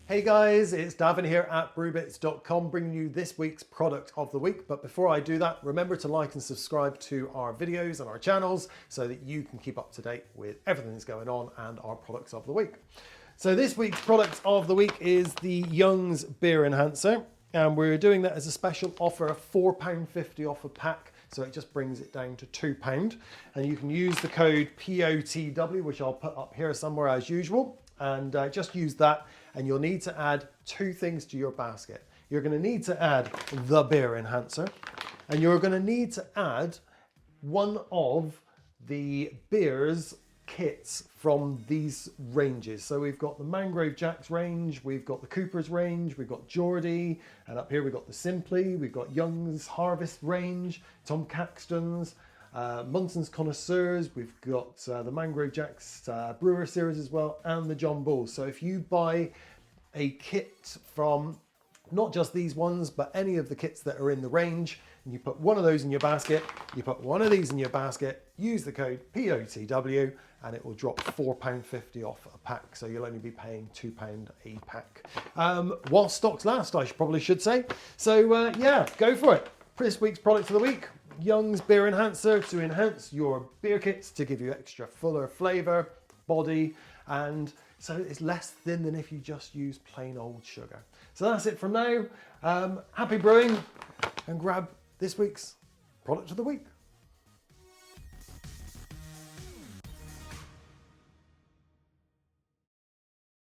Hey guys, it's Davin here at brewbits.com bringing you this week's product of the week. But before I do that, remember to like and subscribe to our videos and our channels so that you can keep up to date with everything that's going on and our products of the week. So this week's product of the week is the Young's Beer Enhancer. And we're doing that as a special offer, £4.50 off a pack. So it just brings it down to £2. And you can use the code POTW, which I'll put up here somewhere as usual. And just use that, and you'll need to add two things to your basket. You're going to need to add the beer enhancer, and you're going to need to add one of the beers kits from these ranges. So we've got the Mangrove Jack's range, we've got the Cooper's range, we've got Geordie, and up here we've got the Simply, we've got Young's Harvest range, Tom Caxton's, Munson's Connoisseurs, we've got the Mangrove Jack's Brewer Series as well, and the John Bull. So if you buy a kit from not just these ones, but any of the kits that are in the range, and you put one of those in your basket, you put one of these in your basket, use the code POTW, and it will drop £4.50 off a pack. So you'll only be paying £2 a pack. While stocks last, I probably should say. So yeah, go for it. This week's product of the week, Young's Beer Enhancer, to enhance your beer kits, to give you extra fuller flavour, body, and so it's less thin than if you just use plain old sugar. So that's it from now. Happy brewing, and grab this week's product of the week.